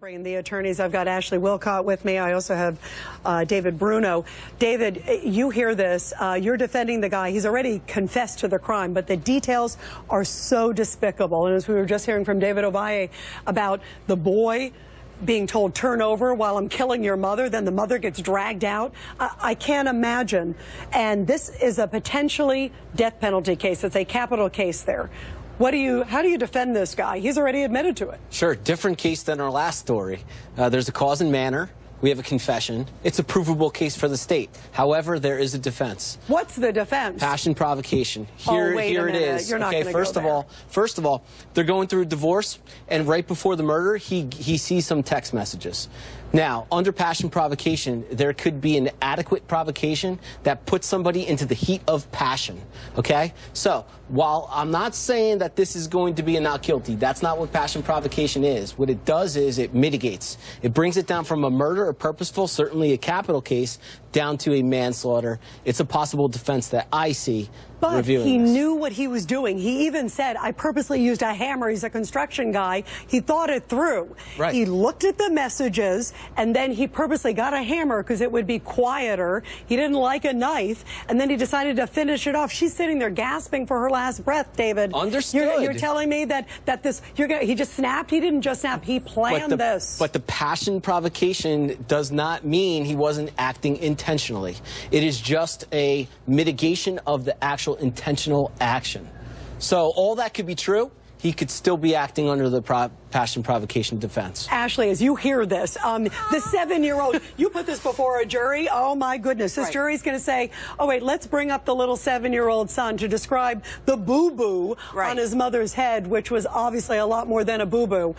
Bringing the attorneys, I've got Ashleigh Wilcott with me. I also have David Bruno. David, you hear this. You're defending the guy. He's already confessed to the crime, but the details are so despicable. And as we were just hearing from David Ovalle about the boy being told, turn over while I'm killing your mother, then the mother gets dragged out. I can't imagine. And this is a potentially death penalty case. It's a capital case there. How do you defend this guy? He's already admitted to it. Sure, different case than our last story. There's a cause and manner. We have a confession. It's a provable case for the state. However, there is a defense. What's the defense? Passion provocation. Here it is. You're not okay, first of all, they're going through a divorce, and right before the murder, he sees some text messages. Now, under passion provocation, there could be an adequate provocation that puts somebody into the heat of passion, okay? So, while I'm not saying that this is going to be a not guilty, that's not what passion provocation is. What it does is it mitigates. It brings it down from a murder, a purposeful, certainly a capital case, down to a manslaughter. It's a possible defense that I see reviewing But he this. knew what he was doing. He even said, I purposely used a hammer. He's a construction guy. He thought it through. Right. He looked at the messages, and then he purposely got a hammer because it would be quieter. He didn't like a knife, and then he decided to finish it off. She's sitting there gasping for her last breath, David. Understood. You're telling me that he just snapped? He didn't just snap. He planned this. But the passion provocation does not mean he wasn't acting intentionally. It is just a mitigation of the actual intentional action. So all that could be true. He could still be acting under the passion provocation defense. Ashleigh, as you hear this, the 7-year-old, you put this before a jury. Oh, my goodness. This jury's going to say, oh, wait, let's bring up the little 7-year-old son to describe the boo-boo on his mother's head, which was obviously a lot more than a boo-boo.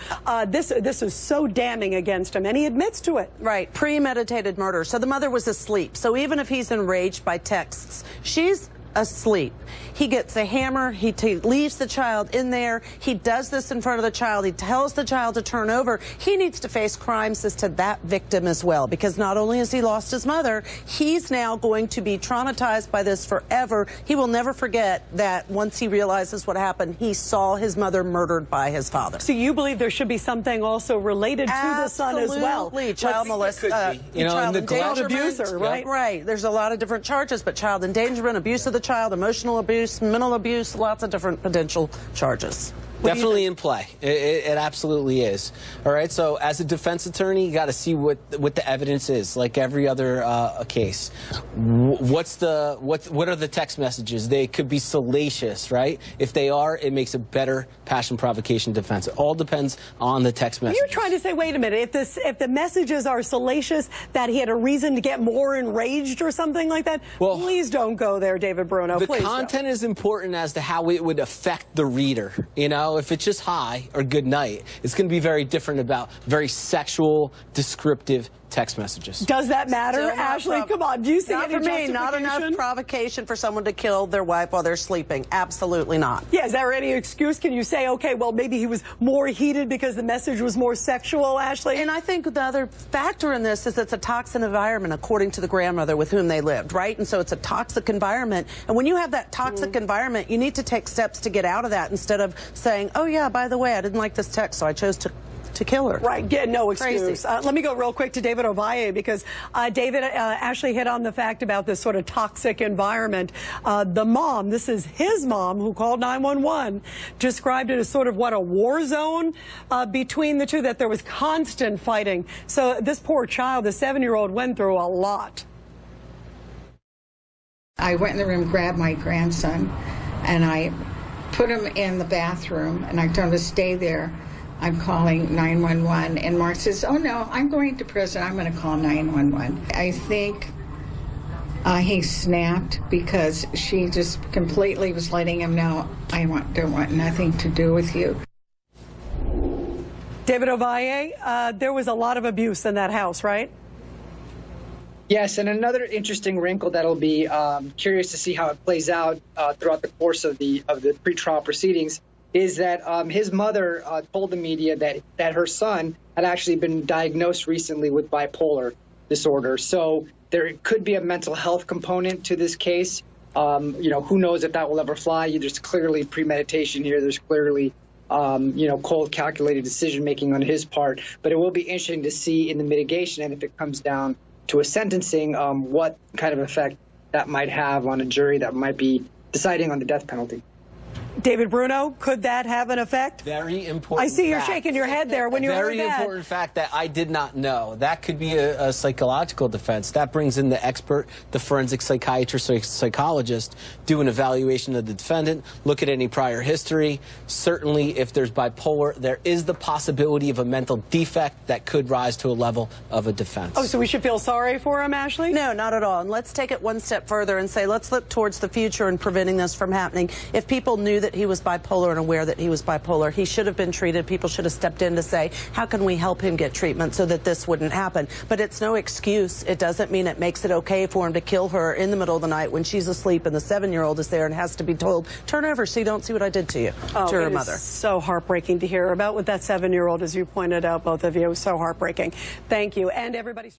This is so damning against him, and he admits to it. Right. Premeditated murder. So the mother was asleep. So even if he's enraged by texts, she's asleep. He gets a hammer. He leaves the child in there. He does this in front of the child. He tells the child to turn over. He needs to face crimes as to that victim as well, because not only has he lost his mother, he's now going to be traumatized by this forever. He will never forget that once he realizes what happened, he saw his mother murdered by his father. So you believe there should be something also related to the son as well? Absolutely. Child molestation, child endangerment, abuser, right? Right. There's a lot of different charges, but child endangerment, abuse of the child, emotional abuse, mental abuse, lots of different potential charges. Definitely in play. It absolutely is. All right. So as a defense attorney, you got to see what the evidence is, like every other case. What are the text messages? They could be salacious, right? If they are, it makes a better passion provocation defense. It all depends on the text message. You're trying to say, wait a minute, if the messages are salacious, that he had a reason to get more enraged or something like that? Well, please don't go there, David Bruno. The please content is important as to how it would affect the reader. You know, if it's just hi or good night, it's going to be very different about very sexual, descriptive text messages. Does that matter, Ashleigh? Come on, do you see any justification? Not enough provocation for someone to kill their wife while they're sleeping. Absolutely not. Yeah, is there any excuse? Can you say, okay, well, maybe he was more heated because the message was more sexual, Ashleigh? And I think the other factor in this is it's a toxic environment, according to the grandmother with whom they lived, right? And so it's a toxic environment. And when you have that toxic environment, you need to take steps to get out of that instead of saying, oh, yeah, by the way, I didn't like this text, so I chose to kill her. Right, no excuse. Let me go real quick to David Ovalle, because David, Ashleigh hit on the fact about this sort of toxic environment. The mom, this is his mom who called 911, described it as sort of a war zone between the two, that there was constant fighting. So this poor child, the 7-year-old, went through a lot. I went in the room, grabbed my grandson, and I put him in the bathroom, and I told him to stay there. I'm calling 911, and Mark says, oh no, I'm going to prison, I'm going to call 911. I think he snapped because she just completely was letting him know, I don't want nothing to do with you. David Ovalle, there was a lot of abuse in that house, right? Yes, and another interesting wrinkle that'll be curious to see how it plays out throughout the course of the pretrial proceedings is that his mother told the media that her son had actually been diagnosed recently with bipolar disorder. So there could be a mental health component to this case. You know, who knows if that will ever fly? There's clearly premeditation here. There's clearly cold, calculated decision making on his part. But it will be interesting to see in the mitigation, and if it comes down to a sentencing, what kind of effect that might have on a jury that might be deciding on the death penalty. David Bruno, could that have an effect? Very important. I see you're fact. shaking your head there when you heard that. Very important fact that I did not know. That could be a psychological defense. That brings in the expert, the forensic psychiatrist or psychologist, do an evaluation of the defendant, look at any prior history. Certainly, if there's bipolar, there is the possibility of a mental defect that could rise to a level of a defense. Oh, so we should feel sorry for him, Ashleigh? No, not at all. And let's take it one step further and say, let's look towards the future and preventing this from happening. If people knew that he was bipolar and aware that he was bipolar, he should have been treated. People should have stepped in to say, how can we help him get treatment so that this wouldn't happen? But it's no excuse. It doesn't mean it makes it okay for him to kill her in the middle of the night when she's asleep and the 7-year-old is there and has to be told, turn over so you don't see what I did to you, to her mother. So heartbreaking to hear about with that 7-year-old, as you pointed out, both of you. So heartbreaking. Thank you. And everybody.